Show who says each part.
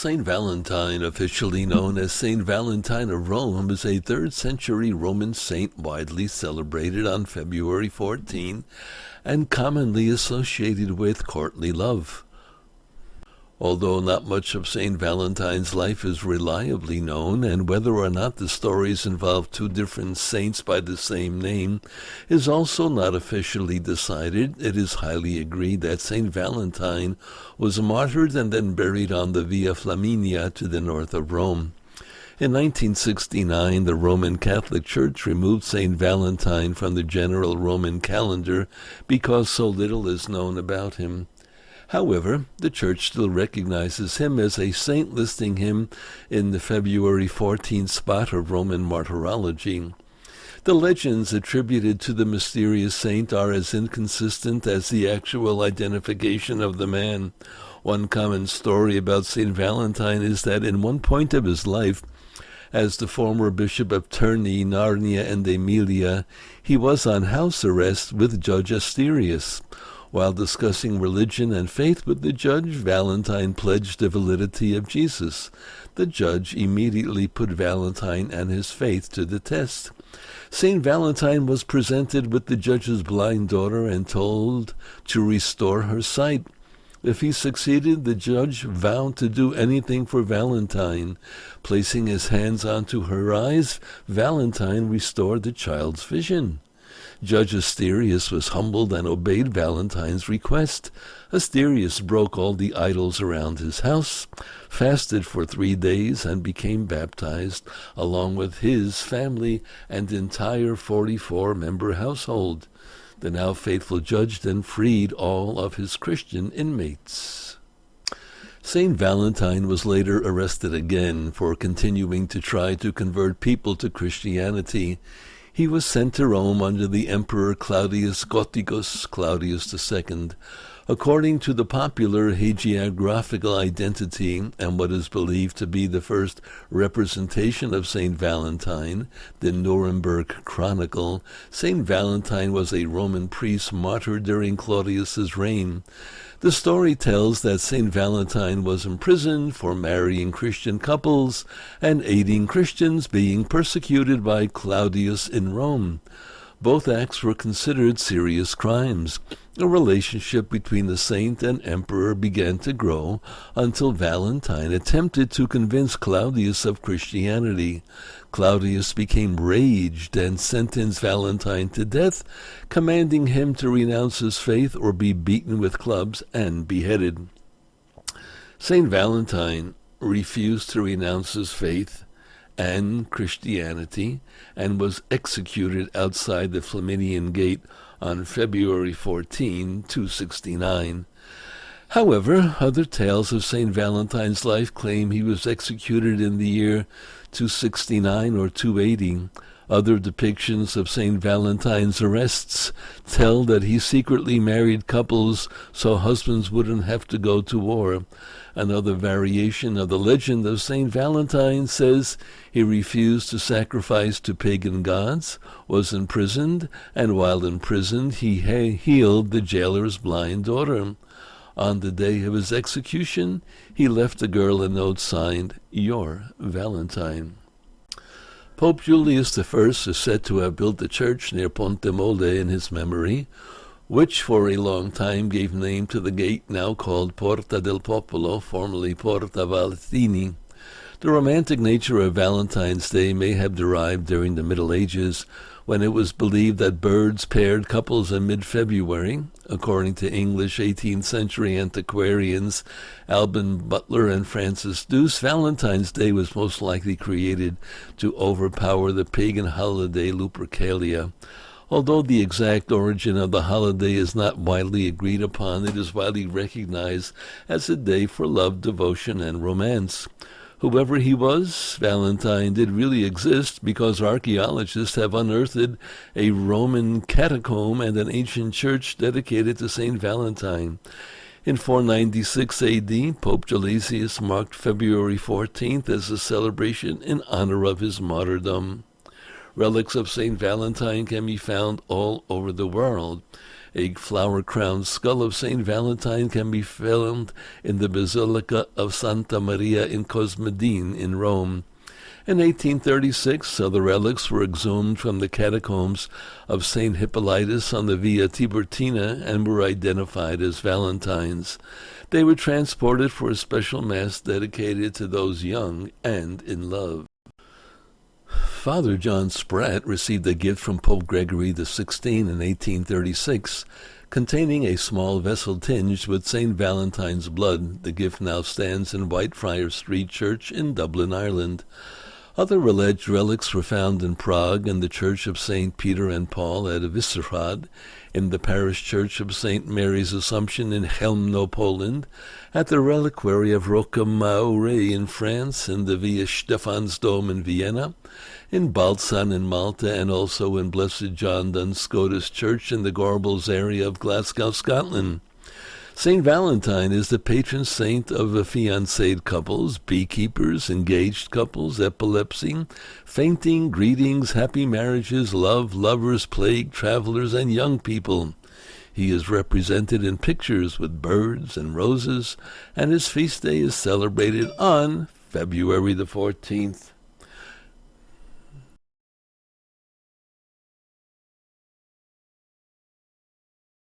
Speaker 1: Saint Valentine, officially known as Saint Valentine of Rome, is a 3rd century Roman saint widely celebrated on February 14 and commonly associated with courtly love. Although not much of Saint Valentine's life is reliably known, and whether or not the stories involve two different saints by the same name is also not officially decided, it is highly agreed that Saint Valentine was martyred and then buried on the Via Flaminia to the north of Rome. In 1969, the Roman Catholic Church removed Saint Valentine from the general Roman calendar because so little is known about him. However, the Church still recognizes him as a saint, listing him in the February 14 spot of Roman martyrology. The legends attributed to the mysterious saint are as inconsistent as the actual identification of the man. One common story about Saint Valentine is that in one point of his life, as the former Bishop of Terni, Narnia, and Emilia, he was on house arrest with Judge Asterius. While discussing religion and faith with the judge, Valentine pledged the validity of Jesus. The judge immediately put Valentine and his faith to the test. Saint Valentine was presented with the judge's blind daughter and told to restore her sight. If he succeeded, the judge vowed to do anything for Valentine. Placing his hands onto her eyes, Valentine restored the child's vision. Judge Asterius was humbled and obeyed Valentine's request. Asterius broke all the idols around his house, fasted for 3 days, and became baptized, along with his family and entire 44-member household. The now faithful judge then freed all of his Christian inmates. Saint Valentine was later arrested again for continuing to try to convert people to Christianity. He was sent to Rome under the Emperor Claudius Gothicus, Claudius II. According to the popular hagiographical identity and what is believed to be the first representation of Saint Valentine, the Nuremberg Chronicle, Saint Valentine was a Roman priest martyred during Claudius's reign. The story tells that Saint Valentine was imprisoned for marrying Christian couples and aiding Christians being persecuted by Claudius in Rome. Both acts were considered serious crimes. A relationship between the saint and emperor began to grow until Valentine attempted to convince Claudius of Christianity. Claudius became raged and sentenced Valentine to death, commanding him to renounce his faith or be beaten with clubs and beheaded. Saint Valentine refused to renounce his faith and Christianity and was executed outside the Flaminian Gate on February 14, 269. However, other tales of Saint Valentine's life claim he was executed in the year 269 or 280. Other depictions of Saint Valentine's arrests tell that he secretly married couples so husbands wouldn't have to go to war. Another variation of the legend of Saint Valentine says he refused to sacrifice to pagan gods, was imprisoned, and while imprisoned he healed the jailer's blind daughter. On the day of his execution, he left the girl a note signed, "Your Valentine." Pope Julius I is said to have built a church near Ponte Mole in his memory, which for a long time gave name to the gate now called Porta del Popolo, formerly Porta Valentini. The romantic nature of Valentine's Day may have derived during the Middle Ages, when it was believed that birds paired couples in mid-February. According to English 18th century antiquarians Alban Butler and Francis Douce, Valentine's Day was most likely created to overpower the pagan holiday Lupercalia. Although the exact origin of the holiday is not widely agreed upon, it is widely recognized as a day for love, devotion, and romance. Whoever he was, Valentine did really exist because archaeologists have unearthed a Roman catacomb and an ancient church dedicated to Saint Valentine. In 496 A.D., Pope Gelasius marked February 14th as a celebration in honor of his martyrdom. Relics of Saint Valentine can be found all over the world. A flower-crowned skull of St. Valentine can be found in the Basilica of Santa Maria in Cosmedine in Rome. In 1836, other relics were exhumed from the catacombs of St. Hippolytus on the Via Tiburtina and were identified as Valentines. They were transported for a special mass dedicated to those young and in love. Father John Spratt received a gift from Pope Gregory XVI in 1836, containing a small vessel tinged with St. Valentine's blood. The gift now stands in Whitefriars Street Church in Dublin, Ireland. Other alleged relics were found in Prague in the Church of St. Peter and Paul at Vyšehrad, in the parish church of St. Mary's Assumption in Chełmno, Poland, at the reliquary of Rocca-Maure in France, in the Via Stephansdom in Vienna, in Balsan in Malta, and also in Blessed John Duns Scotus Church in the Gorbals area of Glasgow, Scotland. St. Valentine is the patron saint of fiancéed couples, beekeepers, engaged couples, epilepsy, fainting, greetings, happy marriages, love, lovers, plague, travelers, and young people. He is represented in pictures with birds and roses, and his feast day is celebrated on February the 14th.